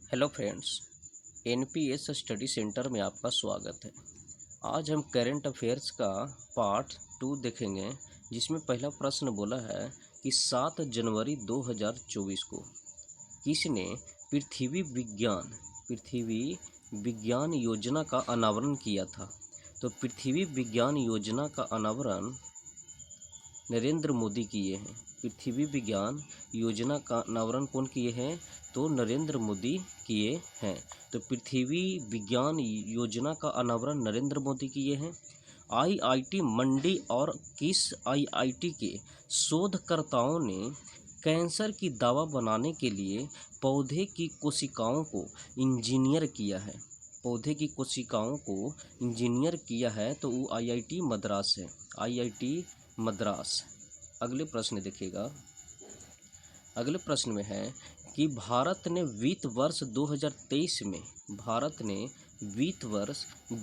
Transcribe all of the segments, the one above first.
Hello friends, NPS study centre में आपका स्वागत है। आज हम करंट अफेयर्स का पार्ट 2 देखेंगे, जिसमें पहला प्रश्न बोला है कि 7 जनवरी 2024 को किसने पृथ्वी विज्ञान योजना का अनावरण किया था। तो पृथ्वी विज्ञान योजना का अनावरण नरेंद्र मोदी किए हैं। पृथ्वी विज्ञान योजना का अनावरण कौन किए हैं? तो नरेंद्र मोदी किए हैं। तो पृथ्वी विज्ञान योजना का अनावरण नरेंद्र मोदी किए हैं। आईआईटी मंडी और किस आईआईटी के शोधकर्ताओं ने कैंसर की दवा बनाने के लिए पौधे की कोशिकाओं को इंजीनियर किया है? पौधे की कोशिकाओं को इंजीनियर किया है तो वो आईआईटी मद्रास है, आईआईटी मद्रास। अगले प्रश्न देखिएगा। अगले प्रश्न में है कि भारत ने वित्त वर्ष 2023 में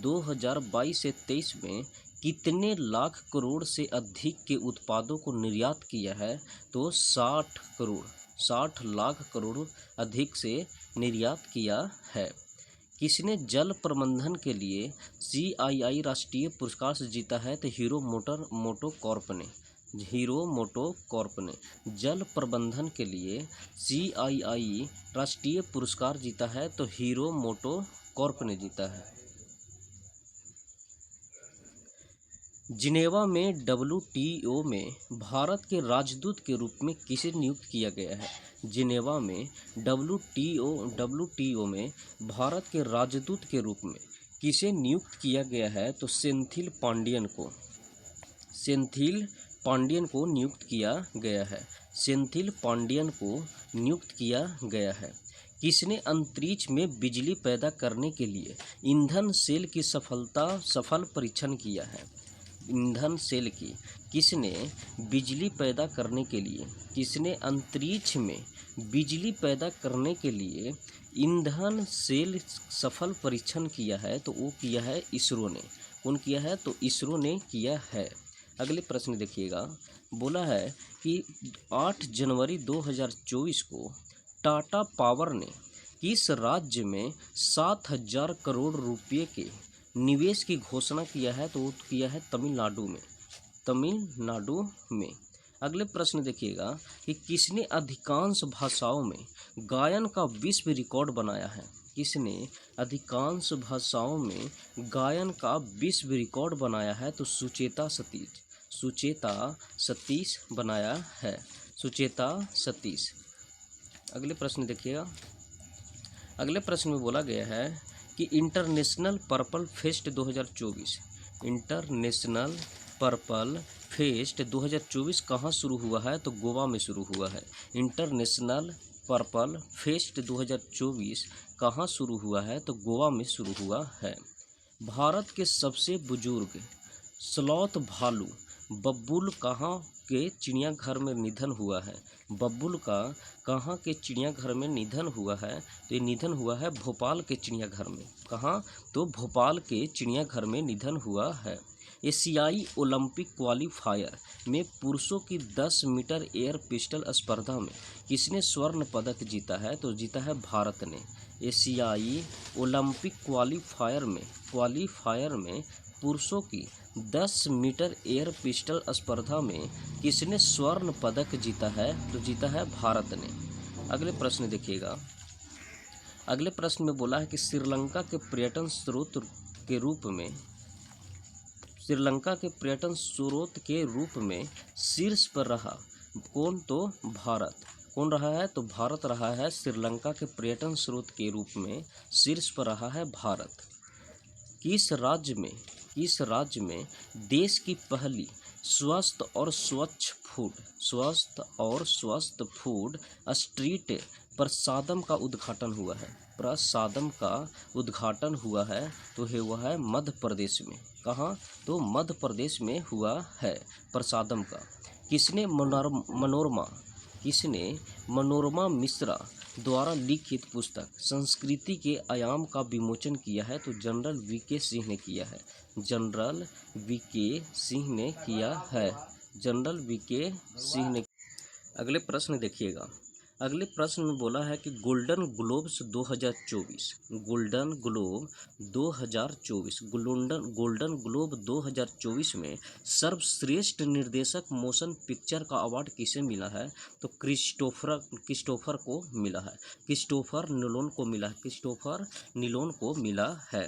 2022 से 23 में कितने लाख करोड़ से अधिक के उत्पादों को निर्यात किया है? तो 60 लाख करोड़ अधिक से निर्यात किया है। किसने जल प्रबंधन के लिए CII राष्ट्रीय पुरस्कार से जीता है? तो हीरो मोटो कॉर्प ने जल प्रबंधन के लिए CII राष्ट्रीय पुरस्कार जीता है। तो हीरो मोटो कॉर्प ने जीता है। जिनेवा में WTO में भारत के राजदूत के रूप में किसे नियुक्त किया गया है? जिनेवा में WTO में भारत के राजदूत के रूप में किसे नियुक्त किया गया है? तो सेंथिल पांडियन को नियुक्त किया गया है। सेंथिल पांडियन को नियुक्त किया गया है। किसने अंतरिक्ष में बिजली पैदा करने के लिए ईंधन सेल की सफल परीक्षण किया है? ईंधन सेल की किसने अंतरिक्ष में बिजली पैदा करने के लिए ईंधन सेल सफल परीक्षण किया है? तो वो किया है इसरो ने। कौन किया है? तो इसरो ने किया है। अगले प्रश्न देखिएगा। बोला है कि 8 जनवरी 2024 को टाटा पावर ने किस राज्य में 7,000 करोड़ रुपये के निवेश की घोषणा किया है? तो वो किया है तमिलनाडु में। अगले प्रश्न देखिएगा कि किसने अधिकांश भाषाओं में गायन का विश्व रिकॉर्ड बनाया है? किसने अधिकांश भाषाओं में गायन का विश्व रिकॉर्ड बनाया है? तो सुचेता सतीश बनाया है। सुचेता सतीश। अगले प्रश्न देखिएगा। अगले प्रश्न में बोला गया है कि इंटरनेशनल पर्पल फेस्ट 2024 कहाँ शुरू हुआ है? तो गोवा में शुरू हुआ है। इंटरनेशनल पर्पल फेस्ट 2024 कहाँ शुरू हुआ है? तो गोवा में शुरू हुआ है। भारत के सबसे बुजुर्ग स्लॉथ भालू बब्बुल कहाँ के चिड़ियाघर में निधन हुआ है? बब्बुल का कहाँ के चिड़ियाघर में निधन हुआ है? तो ये निधन हुआ है भोपाल के चिड़ियाघर में। कहाँ? तो भोपाल के चिड़ियाघर में निधन हुआ है। एशियाई ओलंपिक क्वालीफायर में पुरुषों की 10 मीटर एयर पिस्टल स्पर्धा में किसने स्वर्ण पदक जीता है? तो जीता है भारत ने। एशियाई ओलंपिक क्वालीफायर में पुरुषों की 10 मीटर एयर पिस्टल स्पर्धा में किसने स्वर्ण पदक जीता है? तो जीता है भारत ने। अगले प्रश्न देखिएगा। अगले प्रश्न में बोला है कि श्रीलंका के पर्यटन स्रोत के रूप में शीर्ष पर रहा कौन? तो भारत। कौन रहा है? तो भारत रहा है। श्रीलंका के पर्यटन स्रोत के रूप में शीर्ष पर रहा है भारत। किस राज्य में देश की पहली स्वस्थ और स्वच्छ फूड स्ट्रीट प्रसादम का उद्घाटन हुआ है? तो हुआ है मध्य प्रदेश में। कहाँ? तो मध्य प्रदेश में हुआ है प्रसादम का। किसने मनोरमा मिश्रा द्वारा लिखित पुस्तक संस्कृति के आयाम का विमोचन किया है? तो जनरल वीके सिंह ने किया है। अगले प्रश्न देखिएगा। अगले प्रश्न में बोला है कि Golden Globes 2024, Golden Globe 2024, Golden Globe 2024 में सर्वश्रेष्ठ निर्देशक मोशन पिक्चर का अवार्ड किसे मिला है? तो क्रिस्टोफर को मिला है, क्रिस्टोफर नोलन को मिला है, क्रिस्टोफर नोलन को मिला है,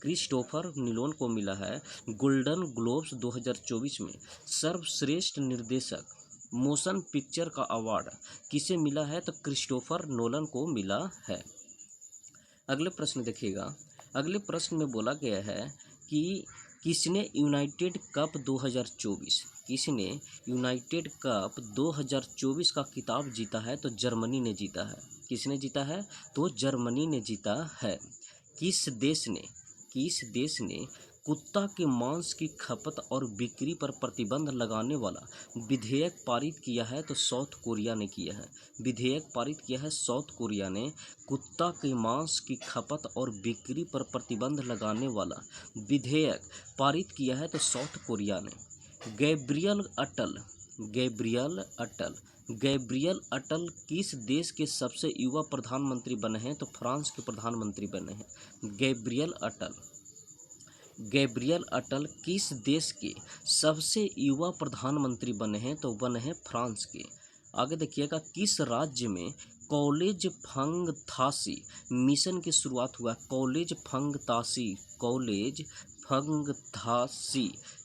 क्रिस्टोफर नोलन को मिला है। गोल्डन ग्लोब्स 2024 में सर्वश्रेष्ठ निर्देशक मोशन पिक्चर का अवार्ड किसे मिला है? तो क्रिस्टोफर नोलन को मिला है। अगले प्रश्न देखिएगा, अगले प्रश्न में बोला गया है कि किसने यूनाइटेड कप 2024, किसने यूनाइटेड कप 2024 का खिताब जीता है? तो जर्मनी ने जीता है। किसने जीता है? तो जर्मनी ने जीता है। किस देश ने कुत्ता के मांस की खपत और बिक्री पर प्रतिबंध लगाने वाला विधेयक पारित किया है? तो साउथ कोरिया ने किया है। विधेयक पारित किया है साउथ कोरिया ने। कुत्ता के मांस की खपत और बिक्री पर प्रतिबंध लगाने वाला विधेयक पारित किया है तो साउथ कोरिया ने। गैब्रियल अटल किस देश के सबसे युवा प्रधानमंत्री बने हैं? तो फ्रांस के प्रधानमंत्री बने हैं गैब्रियल अटल किस देश के सबसे युवा प्रधानमंत्री बने हैं? तो बने हैं फ्रांस के। आगे देखिएगा, किस राज्य में कॉलेज फंगतासी मिशन की शुरुआत हुआ? कॉलेज फंगतासी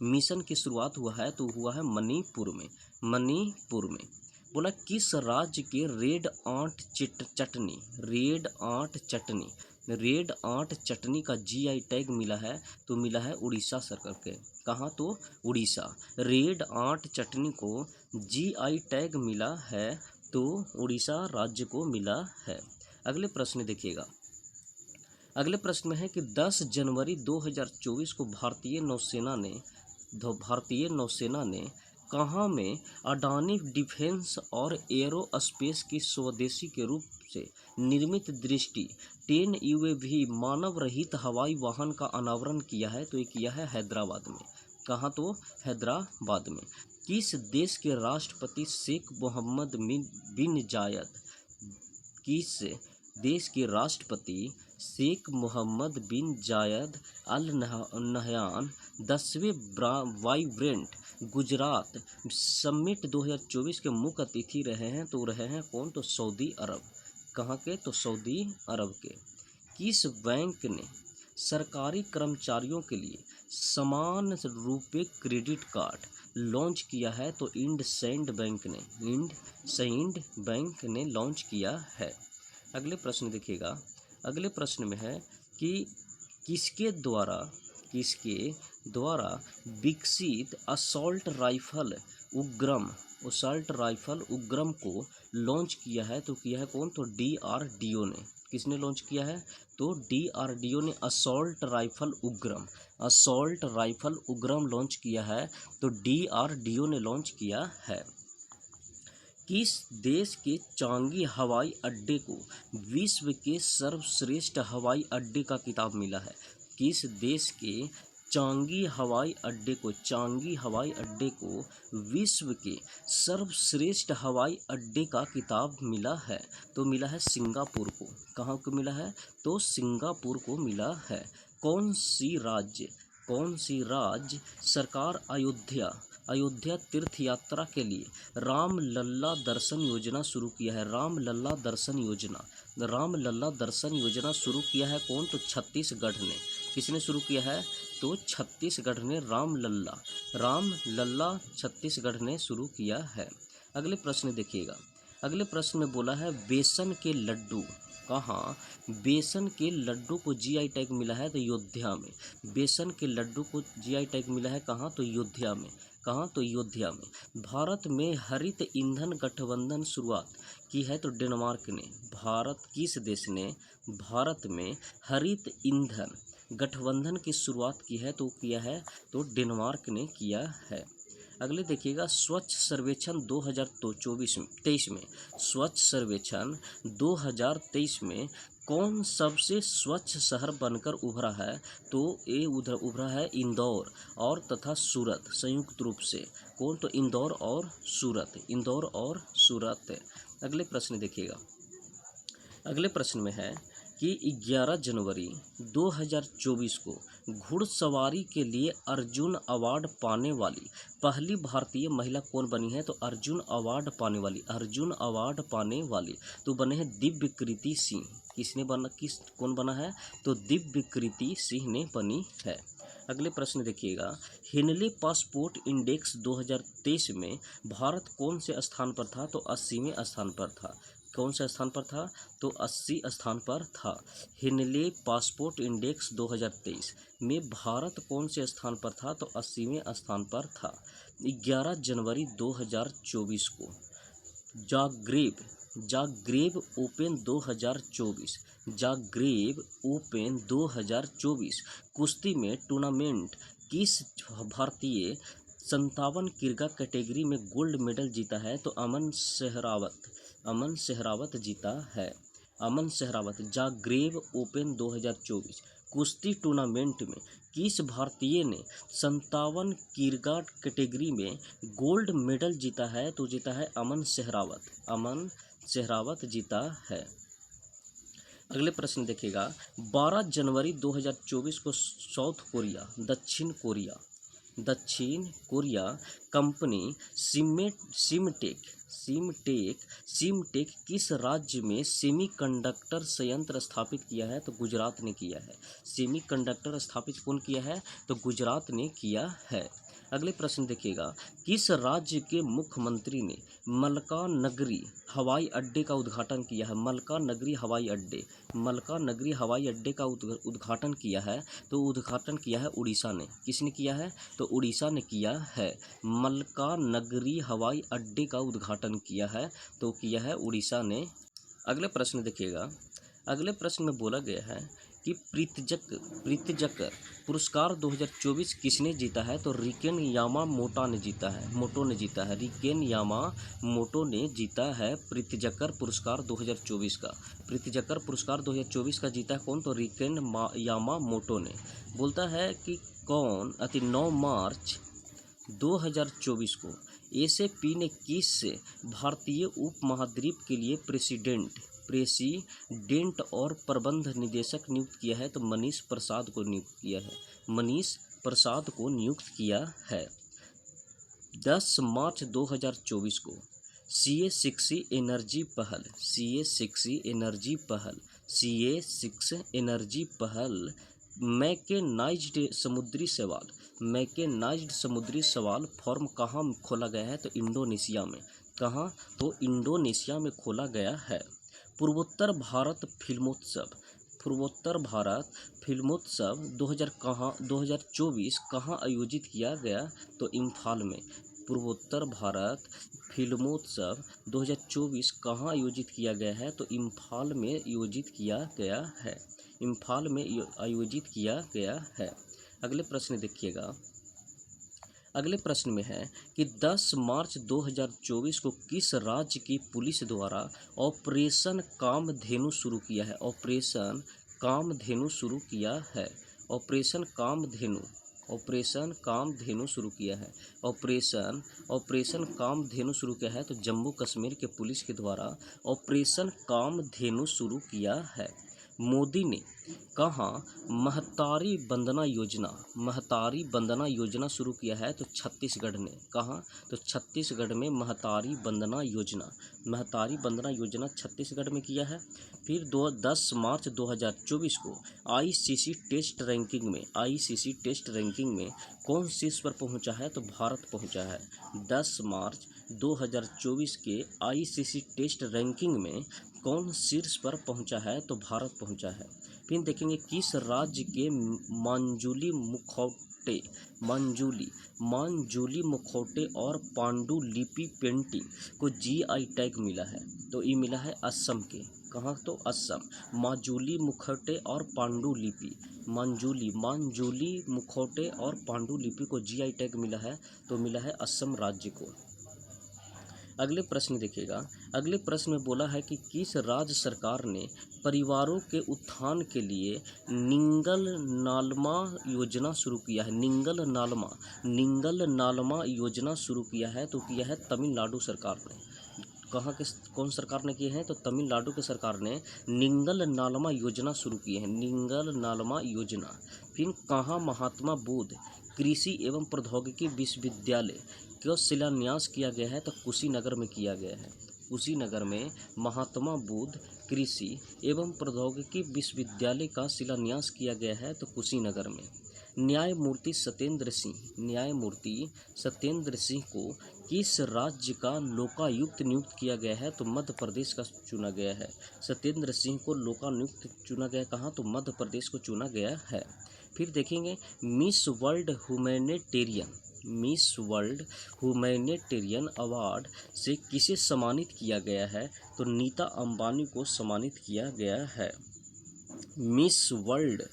मिशन की शुरुआत हुआ है तो हुआ है मणिपुर में। बोला किस राज्य के रेड आंट चटनी का जीआई टैग मिला है? तो मिला है उड़ीसा सरकार के। कहाँ? तो उड़ीसा। रेड आंट चटनी को जीआई टैग मिला है तो उड़ीसा राज्य को मिला है। अगले प्रश्न देखिएगा, अगले प्रश्न में है कि 10 जनवरी 2024 को भारतीय नौसेना ने कहाँ में अडानी डिफेंस और एरोस्पेस की स्वदेशी के रूप से निर्मित दृष्टि 10 UAV मानव रहित हवाई वाहन का अनावरण किया है? तो ये किया है हैदराबाद में। कहाँ? तो हैदराबाद में। किस देश के राष्ट्रपति शेख मोहम्मद बिन जायद, किस देश के राष्ट्रपति Sheikh Mohammed bin Zayed Al Nahyan 10वें वाइब्रेंट गुजरात समिट 2024 के मुख्य अतिथि रहे हैं? तो रहे हैं कौन? तो सऊदी अरब। कहाँ के? तो सऊदी अरब के। किस बैंक ने सरकारी कर्मचारियों के लिए समान रुपए क्रेडिट कार्ड लॉन्च किया है? तो इंडसइंड बैंक ने लॉन्च किया है। अगले प्रश्न देखिएगा, अगले प्रश्न में है कि किसके द्वारा विकसित असॉल्ट राइफल उग्रम को लॉन्च किया है? तो किया है कौन? तो DRDO ने। किसने लॉन्च किया है? तो DRDO ने असॉल्ट राइफल उग्रम लॉन्च किया है तो DRDO ने लॉन्च किया है। किस देश के चांगी हवाई अड्डे को विश्व के सर्वश्रेष्ठ हवाई अड्डे का खिताब मिला है? किस देश के चांगी हवाई अड्डे को विश्व के सर्वश्रेष्ठ हवाई अड्डे का खिताब मिला है? तो मिला है सिंगापुर को। कहाँ को मिला है? तो सिंगापुर को मिला है। कौन सी राज्य सरकार अयोध्या तीर्थ यात्रा के लिए राम लल्ला दर्शन योजना शुरू किया है? राम लल्ला दर्शन योजना शुरू किया है कौन? तो छत्तीसगढ़ ने। किसने शुरू किया है? तो छत्तीसगढ़ ने राम लल्ला छत्तीसगढ़ ने शुरू किया है। अगले प्रश्न देखिएगा, अगले प्रश्न में बोला है बेसन के लड्डू कहाँ? बेसन के लड्डू को जीआई टैग मिला है तो अयोध्या में। बेसन के लड्डू को जीआई टैग मिला है कहाँ? तो अयोध्या में। कहाँ? तो अयोध्या में। भारत में हरित ईंधन गठबंधन शुरुआत की है तो डेनमार्क ने। किस देश ने भारत में हरित ईंधन गठबंधन की शुरुआत की है? तो किया है तो डेनमार्क ने किया है। अगले देखिएगा, स्वच्छ सर्वेक्षण 2023 में स्वच्छ सर्वेक्षण 2023 में कौन सबसे स्वच्छ शहर बनकर उभरा है? तो ये उभरा है इंदौर और तथा सूरत संयुक्त रूप से। कौन? तो इंदौर और सूरत। अगले प्रश्न देखिएगा। अगले प्रश्न में है कि 11 जनवरी 2024 को घुड़सवारी के लिए अर्जुन अवार्ड पाने वाली पहली भारतीय महिला कौन बनी है? तो अर्जुन अवार्ड पाने वाली तो बने हैं दिव्यकृति सिंह। किसने बना, कौन बना है? तो दिव्यकृति सिंह ने बनी है। अगले प्रश्न देखिएगा। हेनले पासपोर्ट इंडेक्स 2023 में भारत कौन से स्थान पर था? तो 80वें स्थान पर था। कौन से स्थान पर था? तो 80 स्थान पर था। हेनले पासपोर्ट इंडेक्स 2023 में भारत कौन से स्थान पर था? तो 80वें स्थान पर था। 11 जनवरी 2024 को जाग्रेब ओपन 2024 कुश्ती में टूर्नामेंट किस भारतीय 57 किग्रा कैटेगरी में गोल्ड मेडल जीता है? तो अमन सहरावत जीता है। अमन सहरावत जाग्रेब ओपन 2024 कुश्ती टूर्नामेंट में किस भारतीय ने 57 किग्रा कैटेगरी में गोल्ड मेडल जीता है? तो जीता है अमन सहरावत जीता है। अगले प्रश्न देखिएगा। 12 जनवरी 2024 को दक्षिण कोरिया कंपनी सिमटेक किस राज्य में सेमीकंडक्टर संयंत्र स्थापित किया है? तो गुजरात ने किया है। सेमीकंडक्टर स्थापित कौन किया है? तो गुजरात ने किया है। अगले प्रश्न देखिएगा। किस राज्य के मुख्यमंत्री ने मलकानगिरी हवाई अड्डे का उद्घाटन किया है? मलकानगिरी हवाई अड्डे का उद्घाटन किया है। तो उद्घाटन किया है उड़ीसा ने। किसने किया है? तो उड़ीसा ने किया है। मलकानगिरी हवाई अड्डे का उद्घाटन किया है, तो किया है उड़ीसा ने। अगले प्रश्न देखिएगा। अगले प्रश्न में बोला गया है कि प्रीतजकर पुरस्कार 2024 किसने जीता है? तो रिकेन यामामोटो ने जीता है। रिकेन यामामोटो ने जीता है प्रीतजकर पुरस्कार 2024 का। प्रीतजकर पुरस्कार 2024 का जीता है कौन? तो रिकेन यामामोटो ने। बोलता है कि 9 मार्च 2024 को एसएपी ने किस भारतीय उपमहाद्वीप के लिए प्रेसिडेंट और प्रबंध निदेशक नियुक्त किया है? तो मनीष प्रसाद को नियुक्त किया है। 10 मार्च 2024 को CA6 एनर्जी पहल मैकेनाइज्ड समुद्री सवाल फॉर्म कहाँ खोला गया है? तो इंडोनेशिया में। कहाँ? तो इंडोनेशिया में खोला गया है। पूर्वोत्तर भारत फिल्मोत्सव 2024 कहाँ आयोजित किया गया? तो इम्फाल में। पूर्वोत्तर भारत फिल्मोत्सव 2024 कहाँ आयोजित किया गया है? तो इम्फाल में आयोजित किया गया है। अगले प्रश्न देखिएगा। अगले प्रश्न में है कि 10 मार्च 2024 को किस राज्य की पुलिस द्वारा ऑपरेशन कामधेनु शुरू किया है? ऑपरेशन कामधेनु शुरू किया है। ऑपरेशन कामधेनु शुरू किया है। तो जम्मू कश्मीर के पुलिस के द्वारा ऑपरेशन कामधेनु शुरू किया है। मोदी ने कहाँ महतारी वंदना योजना शुरू किया है? तो छत्तीसगढ़ ने। कहाँ? तो छत्तीसगढ़ में महतारी वंदना योजना छत्तीसगढ़ में किया है। फिर 10 मार्च 2024 को आईसीसी टेस्ट रैंकिंग में कौन शीर्ष पर पहुंचा है? तो भारत पहुंचा है। 10 मार्च 2024 के आईसीसी टेस्ट रैंकिंग में कौन शीर्ष पर पहुंचा है? तो भारत पहुंचा है। फिर देखेंगे किस राज्य के मांजुली मुखौटे और पांडुलिपि पेंटिंग को जीआई टैग मिला है? तो ये मिला है असम के। कहाँ? तो असम। मांजुली मुखौटे और पांडुलिपि मांजुली मुखौटे और पांडुलिपि को जीआई टैग मिला है, तो मिला है असम राज्य को। अगले प्रश्न देखिएगा। अगले प्रश्न में बोला है कि किस राज्य सरकार ने परिवारों के उत्थान के लिए निंगल नालमा योजना शुरू किया है? निंगल नालमा योजना शुरू किया है, तो किया है तमिलनाडु सरकार ने। कहाँ के कौन सरकार ने किए हैं? तो तमिलनाडु की सरकार ने निंगल नालमा योजना शुरू की है, निंगल नालमा योजना। फिर कहाँ महात्मा बुद्ध कृषि एवं प्रौद्योगिकी विश्वविद्यालय का शिलान्यास किया गया है? तो कुशीनगर में किया गया है। कुशीनगर में महात्मा बुद्ध कृषि एवं प्रौद्योगिकी विश्वविद्यालय का शिलान्यास किया गया है, तो कुशीनगर में। न्यायमूर्ति सत्येंद्र सिंह को किस राज्य का लोकायुक्त नियुक्त किया गया है? तो मध्य प्रदेश का चुना गया है। सत्येंद्र सिंह को लोकायुक्त चुना गया कहाँ? तो मध्य प्रदेश को चुना गया है। फिर देखेंगे मिस वर्ल्ड ह्यूमैनिटेरियन अवार्ड से किसे सम्मानित किया गया है? तो नीता अंबानी को सम्मानित किया गया है। मिस वर्ल्ड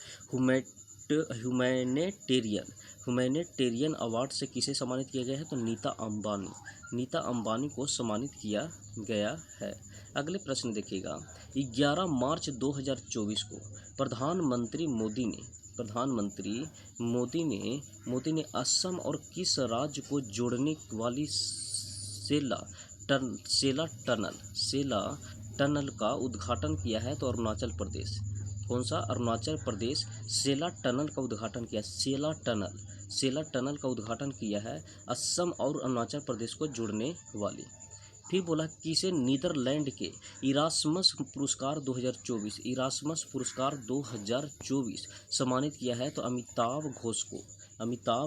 ह्यूमैनिटेरियन अवार्ड से किसे सम्मानित किया गया है? तो नीता अंबानी को सम्मानित किया गया है। अगले प्रश्न देखिएगा, 11 मार्च 2024 को प्रधानमंत्री मोदी ने असम और किस राज्य को जोड़ने वाली सेला टनल का उद्घाटन किया है? तो अरुणाचल प्रदेश। कौन सा? अरुणाचल प्रदेश सेला टनल का उद्घाटन किया। सेला टनल का उद्घाटन किया है असम और अरुणाचल प्रदेश को जोड़ने वाली। फिर बोला किसे नीदरलैंड के इरास्मस पुरस्कार 2024 सम्मानित किया है? तो अमिताभ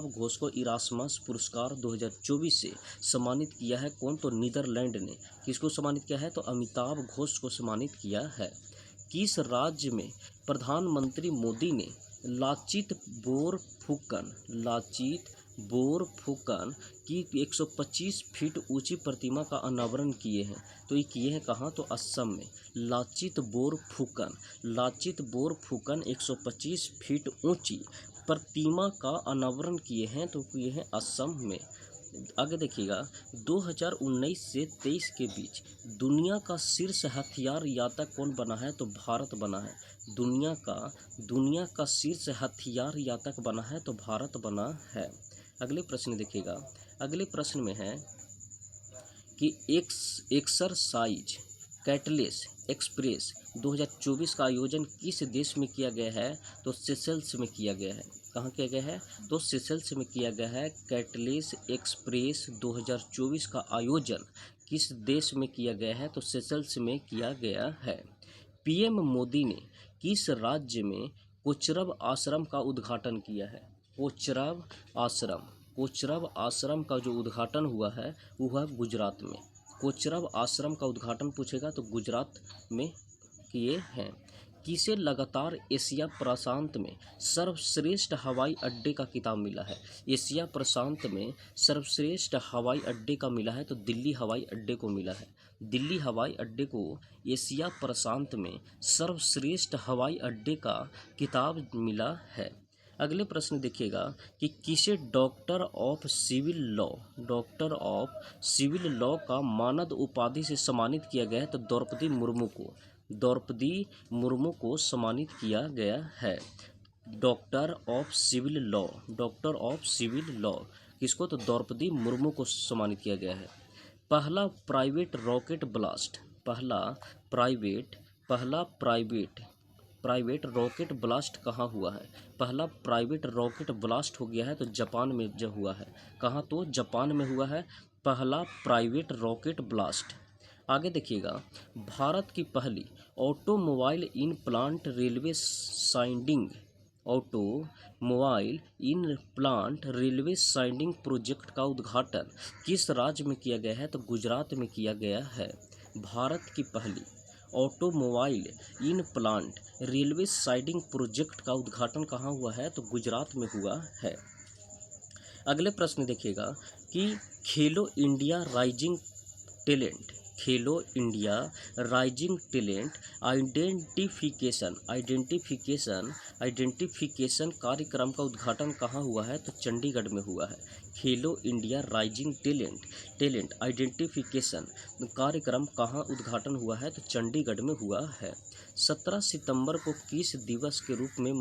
घोष को इरास्मस पुरस्कार 2024 से सम्मानित किया है। कौन? तो नीदरलैंड ने। किसको सम्मानित किया है? तो अमिताभ घोष को सम्मानित किया है। किस राज्य में प्रधानमंत्री मोदी ने लाचित बोरफुकन की 125 फीट ऊंची प्रतिमा का अनावरण किए हैं? तो ये किए हैं कहाँ? तो असम में। लाचित बोरफुकन 125 फीट ऊंची प्रतिमा का अनावरण किए हैं, तो किए हैं असम में। आगे देखिएगा, 2019 से 23 के बीच दुनिया का शीर्ष हथियार यातक कौन बना है? तो भारत बना है। दुनिया का शीर्ष हथियार यातक बना है, तो भारत बना है। अगले प्रश्न देखिएगा, अगले प्रश्न में है कि एक्सरसाइज कैटलेस एक्सप्रेस 2024 का आयोजन किस देश में किया गया है? तो सेशल्स में किया गया है। कहाँ किया गया है? तो सेशल्स में किया गया है। कैटलेस एक्सप्रेस 2024 का आयोजन किस देश में किया गया है? तो सेशल्स में किया गया है। पीएम मोदी ने किस राज्य में कोचरब आश्रम का उद्घाटन किया है? कोचरब आश्रम का जो उद्घाटन हुआ है वह गुजरात में। कोचरब आश्रम का उद्घाटन पूछेगा तो गुजरात में किए हैं। किसे लगातार एशिया प्रशांत में सर्वश्रेष्ठ हवाई अड्डे का खिताब मिला है? एशिया प्रशांत में सर्वश्रेष्ठ हवाई अड्डे का मिला है, तो दिल्ली हवाई अड्डे को मिला है। दिल्ली हवाई अड्डे को एशिया प्रशांत में सर्वश्रेष्ठ हवाई अड्डे का खिताब मिला है। अगले प्रश्न देखिएगा कि किसे डॉक्टर ऑफ सिविल लॉ का मानद उपाधि से सम्मानित किया गया है? तो द्रौपदी मुर्मू को सम्मानित किया गया है। डॉक्टर ऑफ सिविल लॉ किसको? तो द्रौपदी मुर्मू को सम्मानित किया गया है। पहला प्राइवेट रॉकेट ब्लास्ट कहाँ हुआ है? पहला प्राइवेट रॉकेट ब्लास्ट हो गया है, तो जापान में जो हुआ है। कहाँ? तो जापान में हुआ है पहला प्राइवेट रॉकेट ब्लास्ट। आगे देखिएगा, भारत की पहली automobile in plant railway siding project का उद्घाटन किस राज्य में किया गया है? तो गुजरात में किया गया है। भारत की पहली automobile in plant railway siding project का उद्घाटन कहाँ हुआ है? तो गुजरात में हुआ है। अगले प्रश्न देखिएगा कि खेलो इंडिया राइजिंग टैलेंट आइडेंटिफिकेशन कार्यक्रम का उद्घाटन कहाँ हुआ है? तो चंडीगढ़ में हुआ है। खेलो इंडिया राइजिंग टैलेंट आइडेंटिफिकेशन कार्यक्रम कहाँ उद्घाटन हुआ है? तो चंडीगढ़ में हुआ है। 17 सितंबर को किस दिवस के रूप में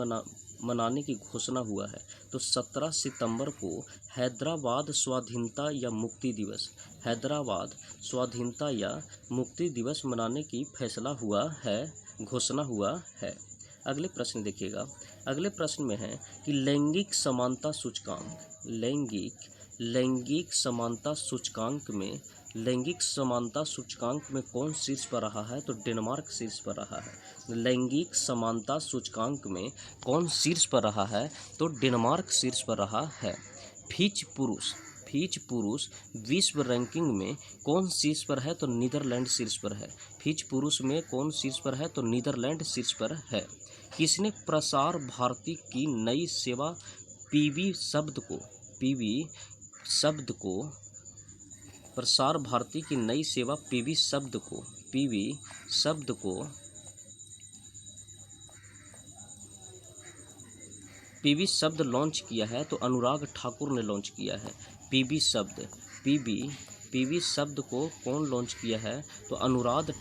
मनाने की घोषणा हुआ है? तो 17 सितंबर को हैदराबाद स्वाधीनता या मुक्ति दिवस, हैदराबाद स्वाधीनता या मुक्ति दिवस मनाने की फैसला हुआ है, घोषणा हुआ है। अगले प्रश्न देखिएगा। अगले प्रश्न में है कि लैंगिक समानता सूचकांक, लैंगिक समानता सूचकांक में कौन शीर्ष पर रहा है? तो डेनमार्क शीर्ष पर रहा है। लैंगिक समानता सूचकांक में कौन शीर्ष पर रहा है? तो डेनमार्क शीर्ष पर रहा है। फिच पुरुष विश्व रैंकिंग में कौन शीर्ष पर है? तो नीदरलैंड शीर्ष पर है। फिच पुरुष में कौन शीर्ष पर है? तो नीदरलैंड शीर्ष पर है। किसने प्रसार भारती की नई सेवा पीवी प्रसार भारती की नई सेवा पीवी शब्द लॉन्च किया है? तो अनुराग ठाकुर ने लॉन्च किया है। पीवी शब्द को कौन लॉन्च किया है? तो अनुराग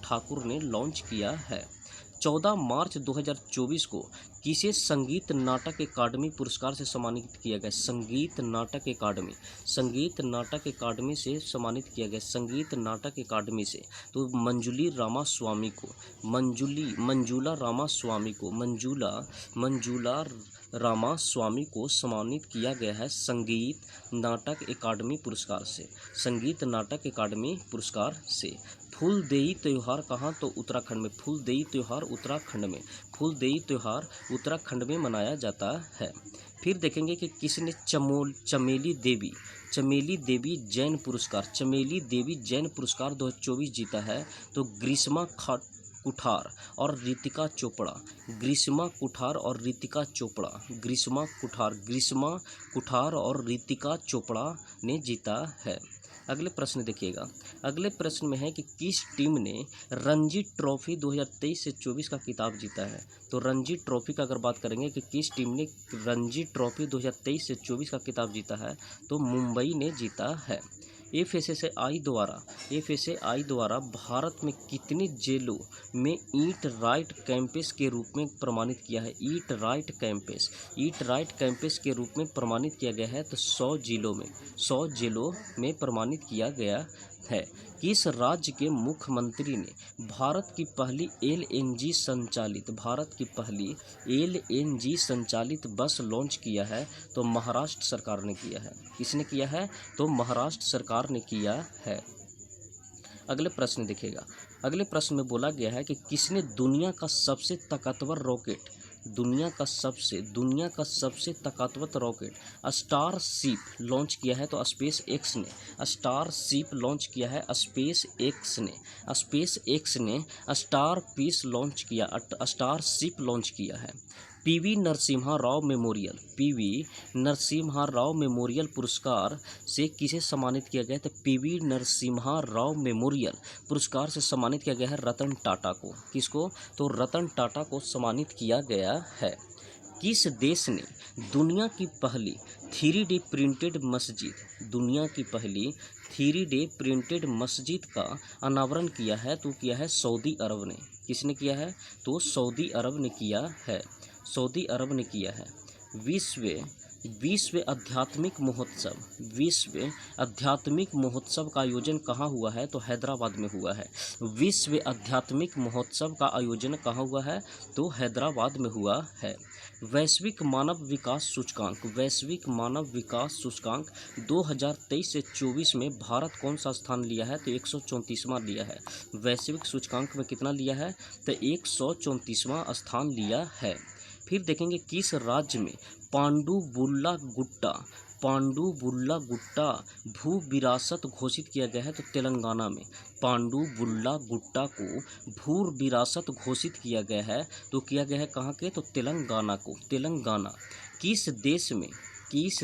ठाकुर ने लॉन्च किया है। 14 मार्च 2024 को किसे संगीत नाटक अकादमी पुरस्कार से सम्मानित किया गया? संगीत नाटक अकादमी से सम्मानित किया गया। संगीत नाटक अकादमी से तो मंजुला रामास्वामी को सम्मानित किया गया है संगीत नाटक अकादमी पुरस्कार से, संगीत नाटक अकादमी पुरस्कार से। फूलदेई त्यौहार कहाँ? तो उत्तराखंड में। फूलदेई त्यौहार उत्तराखंड में मनाया जाता है। फिर देखेंगे कि किसने चमेली देवी जैन पुरस्कार 2024 जीता है? तो ग्रीष्मा कुठार और रितिका चोपड़ा ने जीता है। अगले प्रश्न देखिएगा। अगले प्रश्न में है कि किस टीम ने रणजी ट्रॉफी 2023 से 24 का खिताब जीता है? तो रणजी ट्रॉफी का अगर बात करेंगे कि किस टीम ने रणजी ट्रॉफी 2023 से 24 का खिताब जीता है? तो मुंबई ने जीता है। एफएसएसआई द्वारा भारत में कितने जेलों में ईट राइट कैंपस के रूप में प्रमाणित किया है? ईट राइट कैंपस के रूप में प्रमाणित किया गया है। तो 100 जेलों में प्रमाणित किया गया है। किस राज्य के मुख्यमंत्री ने भारत की पहली एलएनजी संचालित बस लॉन्च किया है? तो महाराष्ट्र सरकार ने किया है। किसने किया है? तो महाराष्ट्र सरकार ने किया है। अगले प्रश्न देखिएगा। अगले प्रश्न में बोला गया है कि किसने दुनिया का सबसे ताकतवर रॉकेट स्टारशिप लॉन्च किया है? तो स्पेस एक्स ने स्टारशिप लॉन्च किया है। स्पेस एक्स ने स्टारशिप लॉन्च किया है। पीवी नरसिम्हा राव मेमोरियल पुरस्कार से किसे सम्मानित किया गया? तो पीवी नरसिम्हा राव मेमोरियल पुरस्कार से सम्मानित किया गया है रतन टाटा को। किसको? तो रतन टाटा को सम्मानित किया गया है। किस देश ने दुनिया की पहली 3D प्रिंटेड मस्जिद का अनावरण किया है? तो किया है सऊदी अरब ने। किसने किया है? तो सऊदी अरब ने किया है। विश्व आध्यात्मिक महोत्सव का आयोजन कहाँ हुआ है? तो हैदराबाद में हुआ है। विश्व आध्यात्मिक महोत्सव का आयोजन कहाँ हुआ है? तो हैदराबाद में हुआ है। वैश्विक मानव विकास सूचकांक 2023 से 24 में भारत कौन सा स्थान लिया है? तो 134वां लिया है। वैश्विक सूचकांक में कितना लिया है? तो 134वां स्थान लिया है। फिर देखेंगे किस राज्य में पांडु बुल्ला गुट्टा भू विरासत घोषित किया गया है? तो तेलंगाना में पांडु बुल्ला गुट्टा को भू विरासत घोषित किया गया है। तो किया गया है कहाँ के? तो तेलंगाना। किस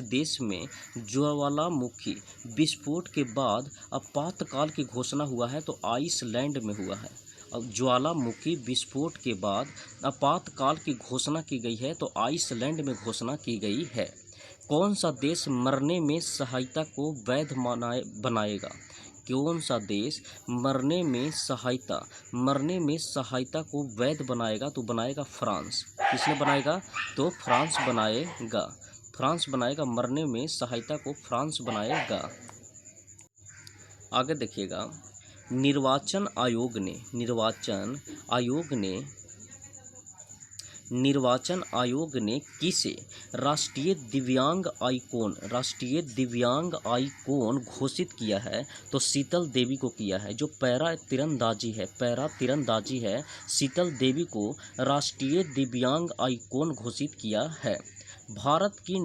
देश में ज्वालामुखी विस्फोट के बाद आपातकाल की घोषणा हुआ है? तो आइसलैंड में हुआ है। अब ज्वालामुखी विस्फोट के बाद आपातकाल की घोषणा की गई है, तो आइसलैंड में घोषणा की गई है। कौन सा देश मरने में सहायता को वैध बनाएगा? कौन सा देश मरने में सहायता को वैध बनाएगा? तो बनाएगा फ्रांस। किसने बनाएगा? तो फ्रांस बनाएगा। फ्रांस बनाएगा, मरने में सहायता को फ्रांस बनाएगा। आगे देखिएगा, निर्वाचन आयोग ने किसे राष्ट्रीय दिव्यांग आइकॉन घोषित किया है? तो शीतल देवी को किया है। जो पैरा तिरंदाजी है, शीतल देवी को राष्ट्रीय दिव्यांग आइकॉन घोषित किया है। भारत की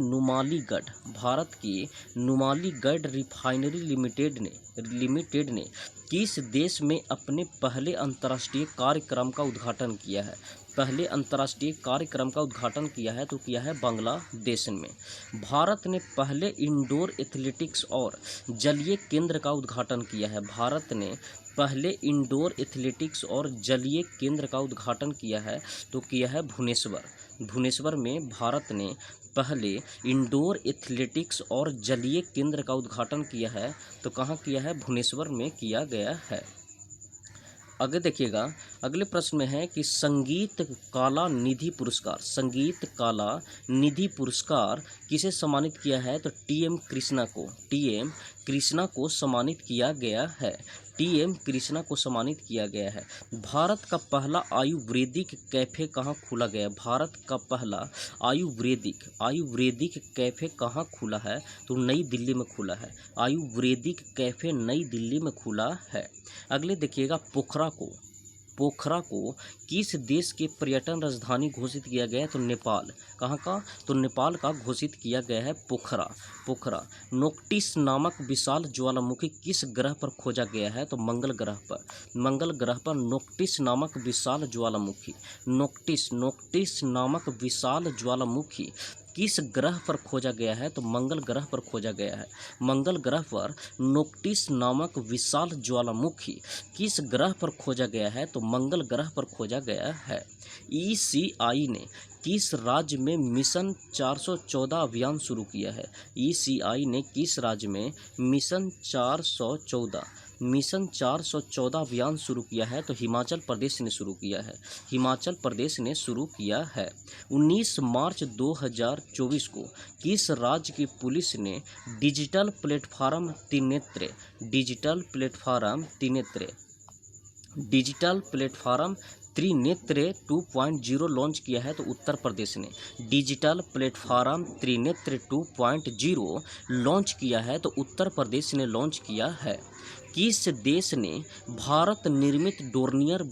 नुमालीगढ़ रिफाइनरी लिमिटेड ने किस देश में अपने पहले अंतर्राष्ट्रीय कार्यक्रम का उद्घाटन किया है? पहले अंतर्राष्ट्रीय कार्यक्रम का उद्घाटन किया है तो किया है बांग्लादेश में। भारत ने पहले इंडोर एथलेटिक्स और जलीय केंद्र का उद्घाटन किया है। भारत ने पहले इंडोर एथलेटिक्स और जलीय केंद्र का उद्घाटन किया है तो किया है भुवनेश्वर में। भारत ने पहले इंडोर एथलेटिक्स और जलीय केंद्र का उद्घाटन किया है तो कहाँ किया है? भुवनेश्वर में किया गया है। आगे देखिएगा, अगले प्रश्न में है कि संगीत कला निधि पुरस्कार किसे सम्मानित किया है? तो टीएम कृष्णा को सम्मानित किया गया है। भारत का पहला आयुर्वेदिक कैफे कहाँ खोला गया? भारत का पहला आयुर्वेदिक कैफे कहाँ खुला है? तो नई दिल्ली में खुला है। आयुर्वेदिक कैफे नई दिल्ली में खुला है। अगले देखिएगा, पोखरा को किस देश के पर्यटन राजधानी घोषित किया गया है? तो नेपाल। कहाँ का? तो नेपाल का घोषित किया गया है पोखरा। नोक्टिस नामक विशाल ज्वालामुखी किस ग्रह पर खोजा गया है? तो मंगल ग्रह पर नोक्टिस नामक विशाल ज्वालामुखी किस ग्रह पर खोजा गया है? तो मंगल ग्रह पर खोजा गया है। मंगल ग्रह पर नोक्टिस नामक विशाल ज्वालामुखी किस ग्रह पर खोजा गया है? तो मंगल ग्रह पर खोजा गया है। ECI ने किस राज्य में मिशन 414 अभियान शुरू किया है? ECI ने किस राज्य में मिशन 414 अभियान शुरू किया है? तो हिमाचल प्रदेश ने शुरू किया है। 19 मार्च 2024 को किस राज्य की पुलिस ने डिजिटल प्लेटफॉर्म त्रिनेत्र 2.0 लॉन्च किया है? तो उत्तर प्रदेश ने डिजिटल प्लेटफॉर्म त्रिनेत्र 2.0 लॉन्च किया है तो उत्तर प्रदेश ने लॉन्च किया है। किस देश ने भारत निर्मित डोर्नियर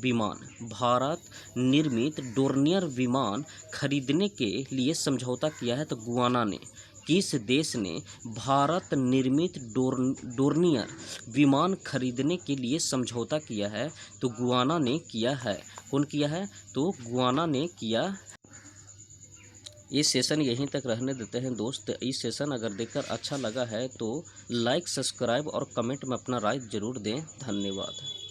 विमान खरीदने के लिए समझौता किया है? तो गुयाना ने। किस देश ने भारत निर्मित डोर्नियर विमान खरीदने के लिए समझौता किया है? तो गुयाना ने किया है। कौन किया है? तो गुयाना ने किया। ये सेशन यहीं तक रहने देते हैं दोस्त। इस सेशन अगर देखकर अच्छा लगा है तो लाइक, सब्सक्राइब और कमेंट में अपना राय जरूर दें। धन्यवाद।